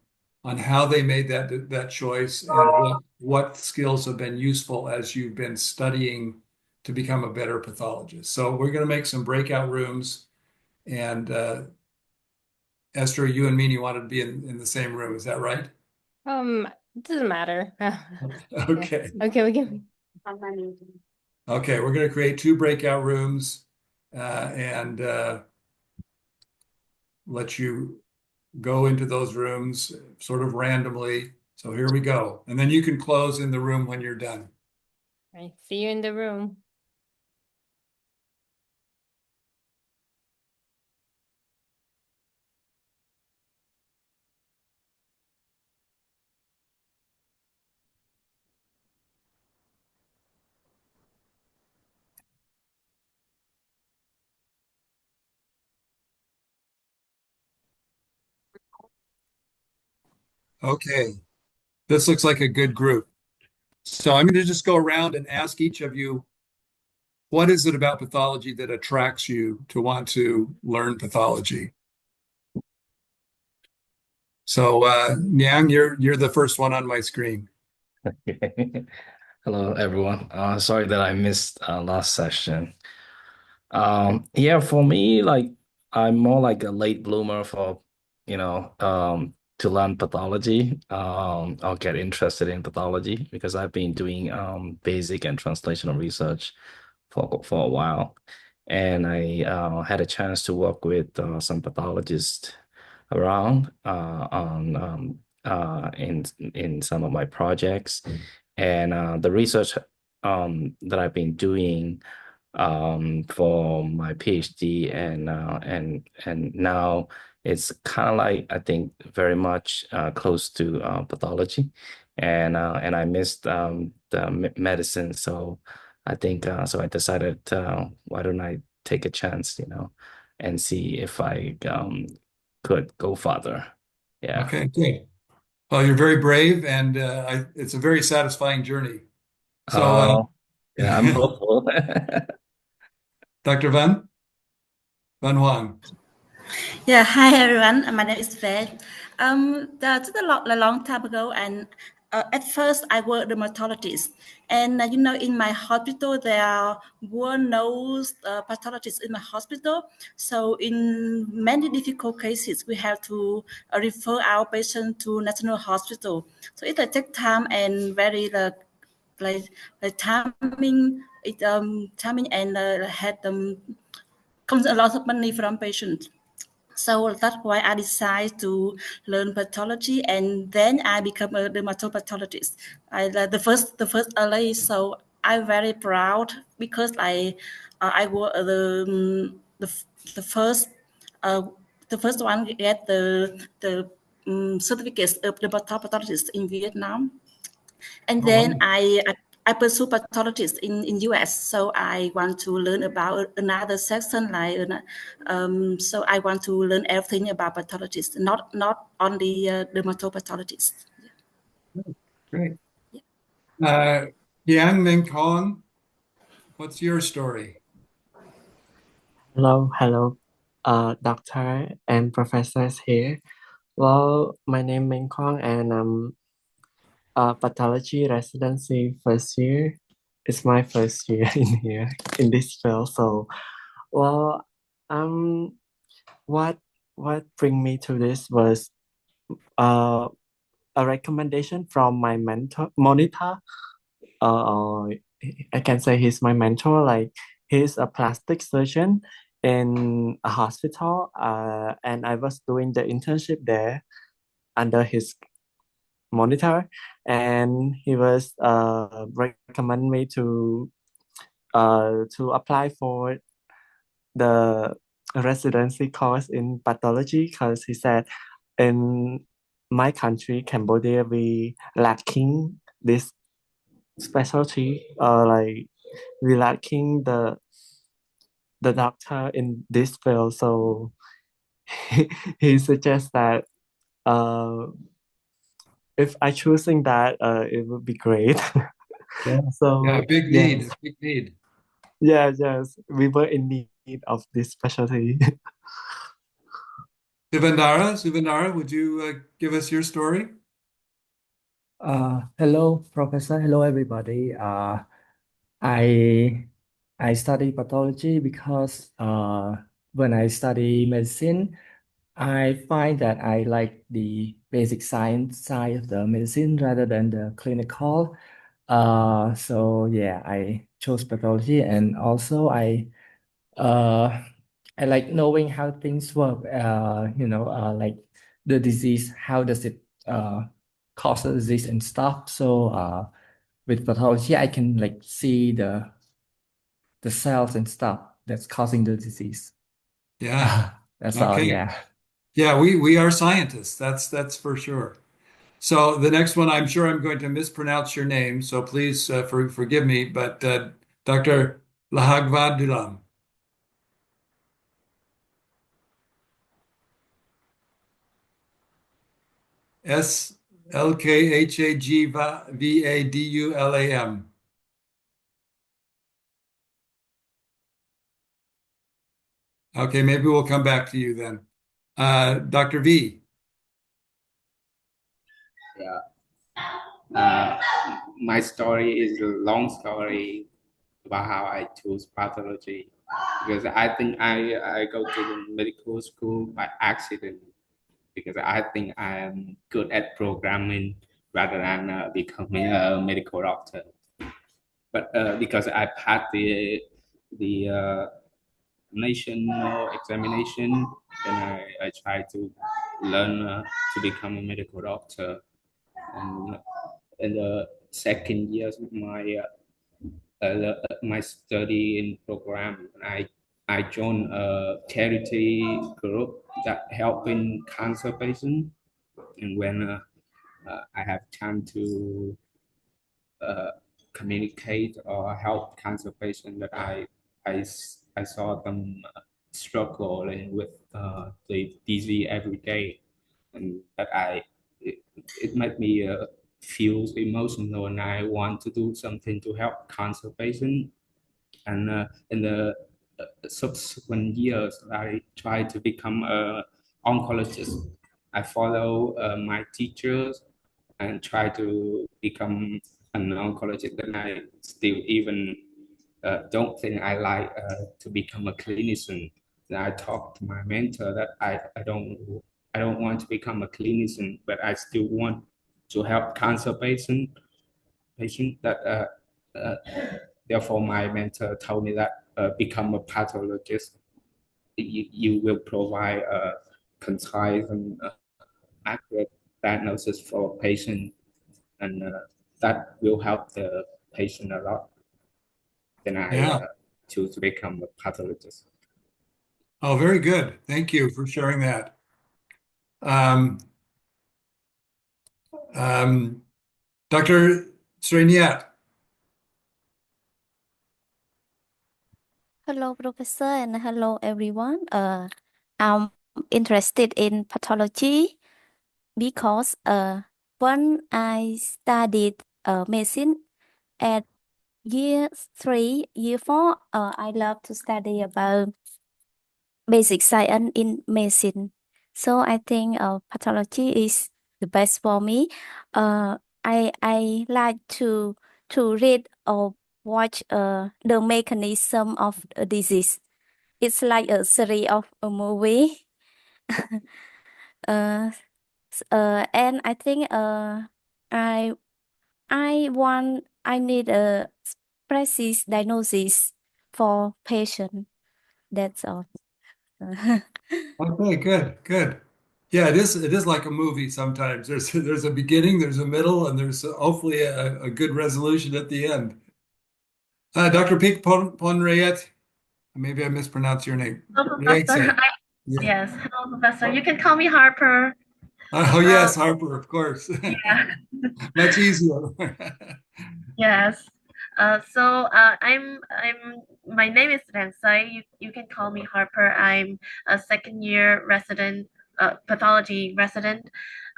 S1: how they made that choice and what skills have been useful as you've been studying to become a better pathologist. So we're going to make some breakout rooms, and Esther, you and me wanted to be in the same room. Is that right?
S2: It doesn't matter.
S1: Okay.
S2: Okay, we can.
S1: Okay, we're going to create two breakout rooms and let you go into those rooms sort of randomly. So here we go. And then you can close in the room when you're done.
S2: All right, see you in the room.
S1: Okay, this looks like a good group. So I'm going to just go around and ask each of you, what is it about pathology that attracts you to want to learn pathology? So, Nyang, you're the first one on my screen.
S4: Okay. Hello, everyone. Sorry that I missed last session. Yeah, for me, like I'm more like a late bloomer for, to learn pathology. I'll get interested in pathology because I've been doing basic and translational research for a while, and I had a chance to work with some pathologists around in some of my projects, and the research that I've been doing for my PhD and now it's kind of like I think very much close to pathology, and I missed the medicine, so I think so I decided why don't I take a chance, and see if I could go further. Yeah.
S1: Okay, good. Well, you're very brave, and it's a very satisfying journey. So,
S4: Oh, yeah, I'm hopeful.
S1: Dr. Van Huang.
S6: Yeah, hi everyone. My name is Faye. Just a long time ago, and at first I worked dermatologist, and in my hospital there were no pathologists in my hospital. So in many difficult cases, we have to refer our patient to National Hospital. So it take time and very like timing. It timing and had comes a lot of money from patients. So that's why I decided to learn pathology, and then I become a dermatopathologist. The first LA, so I'm very proud because I was the first uh, the first one to get the certificates of dermatopathologist in Vietnam. And
S1: Oh, wow.
S6: then I pursue pathologist in US. So I want to learn about another section so I want to learn everything about pathologist, not only dermatopathologist.
S1: Great. Uh, Yang Ming Kong, what's your story?
S12: Hello, doctor and professors here. Well, my name is Meng Kong and I'm pathology residency first year. It's my first year in here in this field. So, well, um, what what bring me to this was uh a recommendation from my monitor. Or I can say he's my mentor. Like he's a plastic surgeon in a hospital, and I was doing the internship there under his monitor, and he was recommend me to apply for the residency course in pathology because he said in my country Cambodia we lacking this specialty, like we lacking the doctor in this field. So he suggests that uh if I choosing that it would be great.
S1: Yeah. Yeah,
S12: So
S1: big need,
S12: yes,
S1: big need.
S12: yes, we were in need of this specialty.
S1: Suvandara, would you give us your story?
S13: Hello, Professor. Hello, everybody. I I study pathology because when I study medicine, I find that I like the basic science side of the medicine rather than the clinical. So yeah, I chose pathology, and also uh I like knowing how things work. Like the disease, how does it cause the disease and stuff. So with pathology, I can like see the cells and stuff that's causing the disease.
S1: Yeah.
S13: That's all.
S1: Okay.
S13: Yeah.
S1: Yeah, we are scientists. That's for sure. So the next one, I'm sure I'm going to mispronounce your name, so please forgive me. But Dr. Lahagvadulam, S Lkhagvadulam. Okay, maybe we'll come back to you then. Dr. V.
S10: Yeah. Uh, my story is a long story about how I chose pathology because I think I go to the medical school by accident because I think I am good at programming rather than becoming a medical doctor. But because I passed the national examination, then I tried to learn to become a medical doctor. And in the second year of my study in program, I joined a charity group that helping cancer patients. And when I have time to uh, communicate or help cancer patients that I saw them struggling with the disease every day, and that it made me feel emotional, and I want to do something to help cancer patients. And in the subsequent years, I tried to become a oncologist. I follow my teachers and try to become an oncologist. And I still even don't think I like to become a clinician. Then I talked to my mentor that I don't want to become a clinician, but I still want to help cancer patient that uh, therefore my mentor told me that become a pathologist. You will provide a concise and accurate diagnosis for patient, and that will help the patient a lot. Then I
S1: Yeah.
S10: choose to become a pathologist.
S1: Oh, very good. Thank you for sharing that. Um, Dr. Sriniat.
S8: Hello, Professor, and hello, everyone. I'm interested in pathology because when I studied medicine at year 3, year 4, I love to study about basic science in medicine. So I think pathology is the best for me. I like to read or watch the mechanism of a disease. It's like a series of a movie. uh, and I think I I need a precise diagnosis for patient. That's all.
S1: Okay, good, good. Yeah, it is like a movie sometimes. There's a beginning, there's a middle, and there's hopefully a good resolution at the end. Dr. Peek Ponrayet, maybe I mispronounced your name.
S9: Hello, Professor.
S1: Rayetse. Yeah.
S9: Yes, hello, Professor. You can call me Harper.
S1: Oh yes, Harper, of course.
S9: Yeah.
S1: Much easier.
S9: Yes. My name is Ransai. You can call me Harper. I'm a second year resident, pathology resident.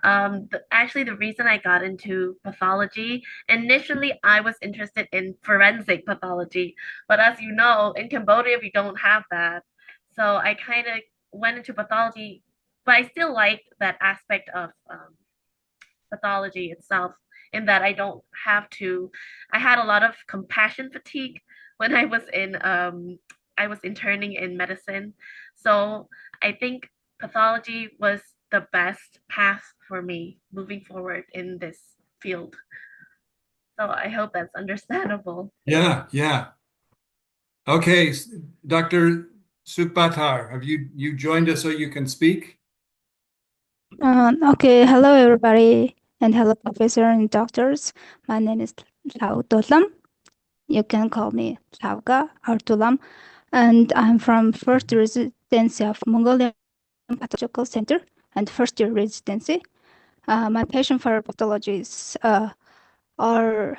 S9: Actually, the reason I got into pathology, initially I was interested in forensic pathology, but as you know, in Cambodia we don't have that. So I kind of went into pathology, but I still like that aspect of pathology itself in that I had a lot of compassion fatigue when I was interning in medicine. So I think pathology was the best path for me moving forward in this field. So I hope that's understandable.
S1: Yeah, yeah. Okay, Dr. Sukbatar, have you joined us so you can speak?
S14: Okay, hello everybody, and hello professor and doctors. My name is Thao Tolam. You can call me Thavga or Tulam, and I'm from first residency of Mongolian Pathological Center and first year residency. My passion for pathology is our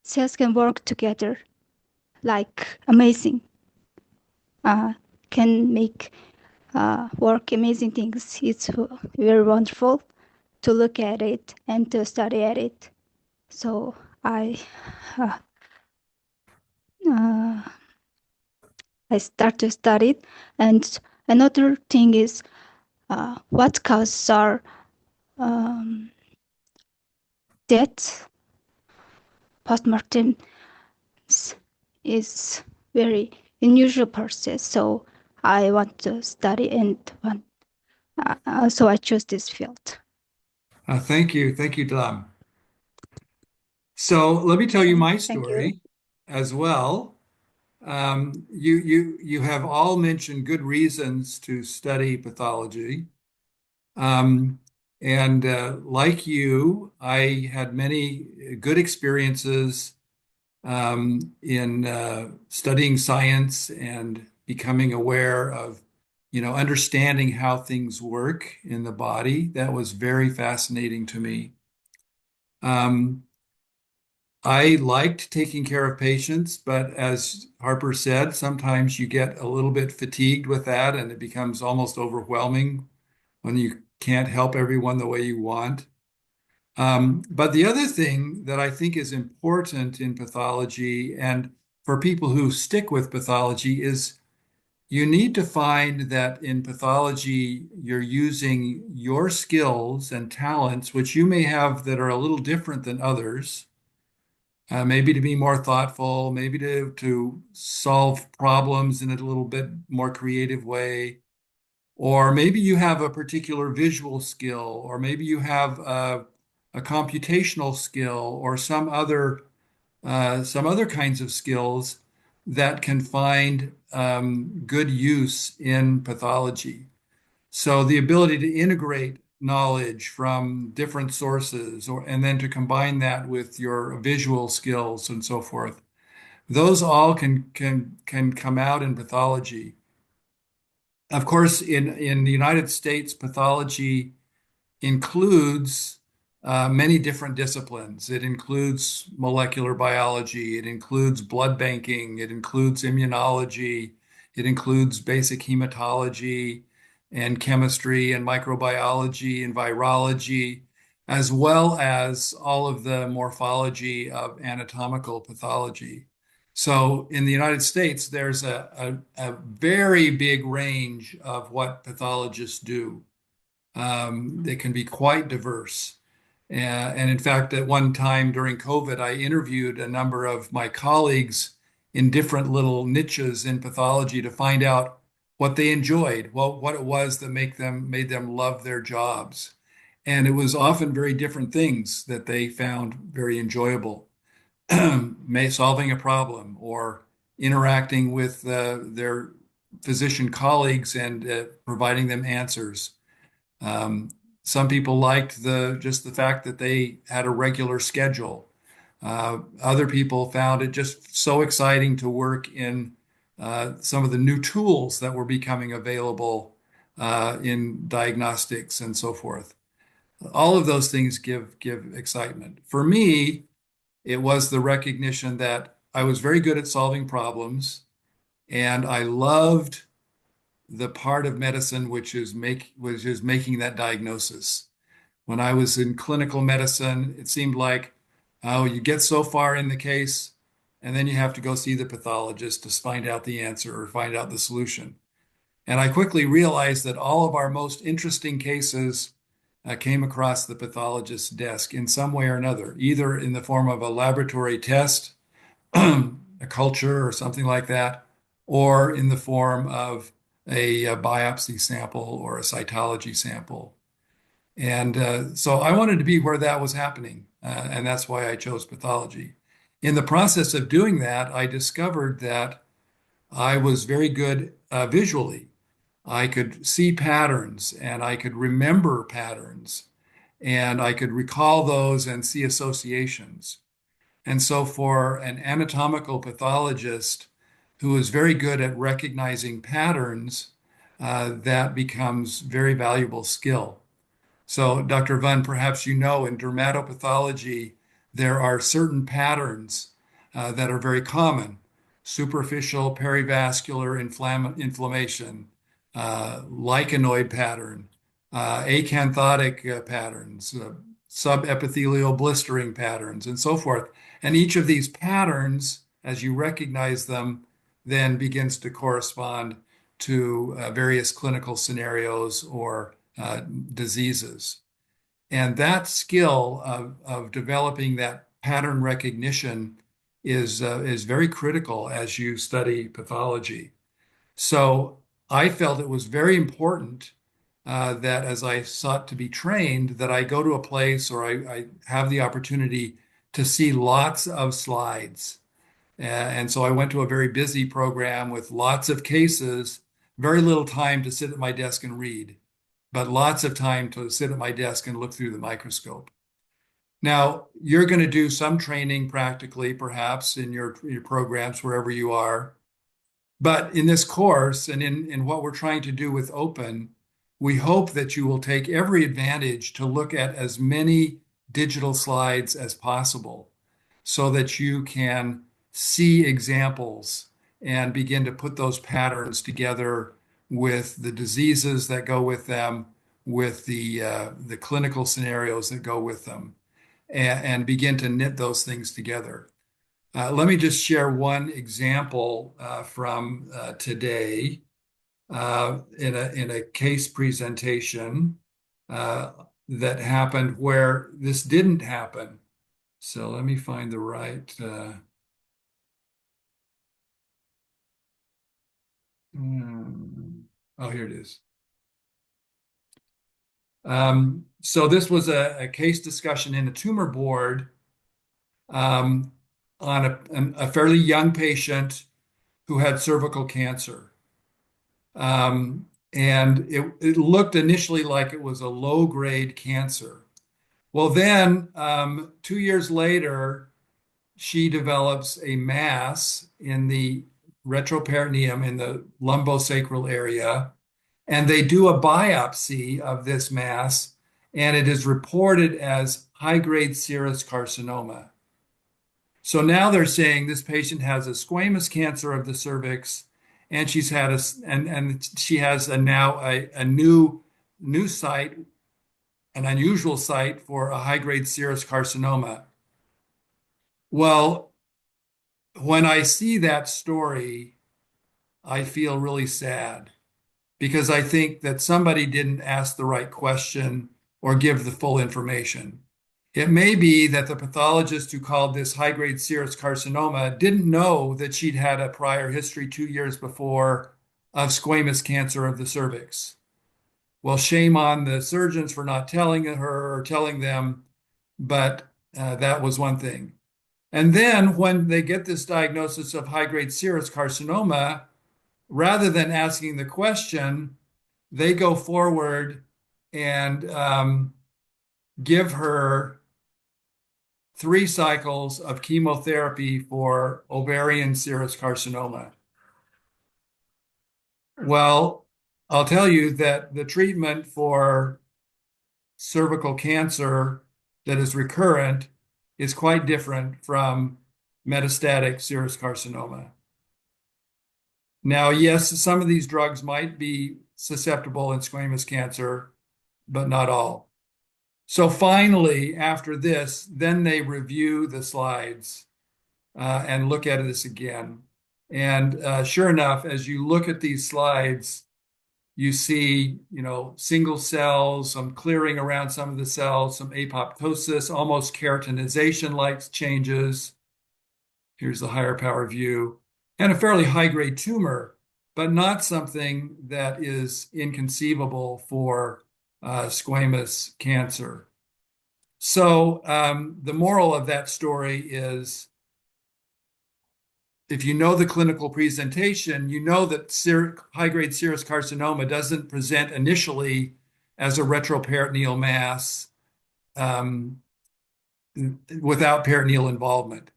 S14: cells can work together like amazing, can make work amazing things. It's very wonderful to look at it and to study at it. So uh, uh, I start to study it. And another thing is what causes our death postmortem is very unusual process. So I want to study and so I chose this field.
S1: Thank you. Thank you, Dlam. So let me tell you my
S14: Thank you.
S1: story as well. You have all mentioned good reasons to study pathology. Um, and like you, I had many good experiences in studying science and becoming aware of, understanding how things work in the body. That was very fascinating to me. Um, I liked taking care of patients, but as Harper said, sometimes you get a little bit fatigued with that and it becomes almost overwhelming when you can't help everyone the way you want. But the other thing that I think is important in pathology and for people who stick with pathology is you need to find that in pathology, you're using your skills and talents, which you may have that are a little different than others, maybe to be more thoughtful, maybe to solve problems in a little bit more creative way. Or maybe you have a particular visual skill, or maybe you have a computational skill, or some other kinds of skills that can find good use in pathology. So the ability to integrate knowledge from different sources, and then to combine that with your visual skills and so forth, those all can come out in pathology. Of course, in the United States, pathology includes many different disciplines. It includes molecular biology, it includes blood banking, it includes immunology, it includes basic hematology and chemistry and microbiology and virology, as well as all of the morphology of anatomical pathology. So in the United States, there's a very big range of what pathologists do. They can be quite diverse. And in fact, at one time during COVID, I interviewed a number of my colleagues in different little niches in pathology to find out what they enjoyed, what it was that made them love their jobs. And it was often very different things that they found very enjoyable. Solving a problem or interacting with their physician colleagues and providing them answers. Um, some people liked just the fact that they had a regular schedule. Other people found it just so exciting to work in some of the new tools that were becoming available in diagnostics and so forth. All of those things give excitement. For me, it was the recognition that I was very good at solving problems, and I loved the part of medicine which is making that diagnosis. When I was in clinical medicine, it seemed like, oh, you get so far in the case, and then you have to go see the pathologist to find out the answer or find out the solution. And I quickly realized that all of our most interesting cases came across the pathologist's desk in some way or another, either in the form of a laboratory test, a culture or something like that, or in the form of a biopsy sample or a cytology sample. And so I wanted to be where that was happening, and that's why I chose pathology. In the process of doing that, I discovered that I was very good visually. I could see patterns and I could remember patterns and I could recall those and see associations. And so, for an anatomical pathologist who is very good at recognizing patterns, that becomes very valuable skill. So, Dr. Vun, perhaps you know in dermatopathology, there are certain patterns that are very common: superficial perivascular inflammation, lichenoid pattern, acanthotic patterns, subepithelial blistering patterns, and so forth. And each of these patterns, as you recognize them, then begins to correspond to various clinical scenarios or diseases. And that skill of developing that pattern recognition is very critical as you study pathology. So I felt it was very important that as I sought to be trained, that I go to a place or I have the opportunity to see lots of slides. And so I went to a very busy program with lots of cases, very little time to sit at my desk and read, but lots of time to sit at my desk and look through the microscope. Now, you're going to do some training practically, perhaps in your programs, wherever you are. But in this course and in what we're trying to do with Open, we hope that you will take every advantage to look at as many digital slides as possible so that you can see examples and begin to put those patterns together with the diseases that go with them, with the clinical scenarios that go with them, and begin to knit those things together. Let me just share one example from today in a case presentation that happened where this didn't happen. So let me find the right. Oh, here it is. So this was a case discussion in a tumor board on a fairly young patient who had cervical cancer. And it looked initially like it was a low-grade cancer. Well, then 2 years later, she develops a mass in the retroperitoneum in the lumbosacral area, and they do a biopsy of this mass, and it is reported as high-grade serous carcinoma. So now they're saying this patient has a squamous cancer of the cervix, and she has now a new site, an unusual site for a high-grade serous carcinoma. Well, when I see that story, I feel really sad because I think that somebody didn't ask the right question or give the full information. It may be that the pathologist who called this high-grade serous carcinoma didn't know that she'd had a prior history 2 years before of squamous cancer of the cervix. Well, shame on the surgeons for not telling her or telling them, but that was one thing. And then when they get this diagnosis of high-grade serous carcinoma, rather than asking the question, they go forward and give her 3 cycles of chemotherapy for ovarian serous carcinoma. Well, I'll tell you that the treatment for cervical cancer that is recurrent is quite different from metastatic serous carcinoma. Now, yes, some of these drugs might be susceptible in squamous cancer, but not all. So finally, after this, then they review the slides and look at this again. And sure enough, as you look at these slides, you see, single cells, some clearing around some of the cells, some apoptosis, almost keratinization-like changes. Here's the higher power view, and a fairly high-grade tumor, but not something that is inconceivable for squamous cancer. So the moral of that story is, if you know the clinical presentation, you know that high-grade serous carcinoma doesn't present initially as a retroperitoneal mass without peritoneal involvement.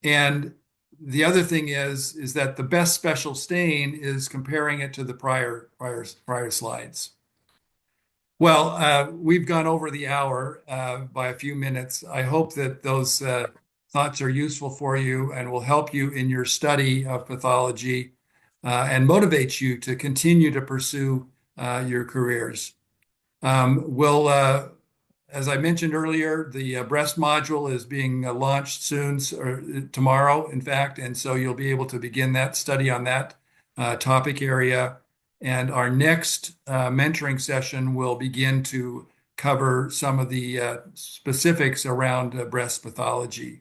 S1: And the other thing is that the best special stain is comparing it to the prior slides. Well, we've gone over the hour by a few minutes. I hope that those thoughts are useful for you and will help you in your study of pathology and motivate you to continue to pursue your careers. We'll, as I mentioned earlier, the breast module is being launched soon, or tomorrow, in fact, and so you'll be able to begin that study on that topic area. And our next mentoring session will begin to cover some of the specifics around breast pathology.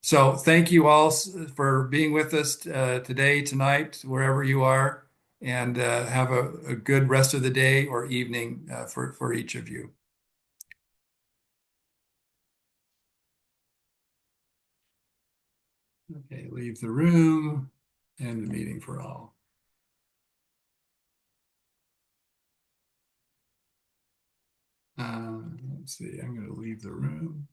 S1: So thank you all for being with us today, tonight, wherever you are, and have a good rest of the day or evening for each of you. Okay, leave the room, end the meeting for all. Let's see, I'm going to leave the room.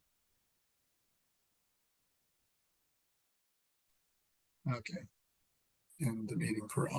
S1: Okay, end the meeting for all.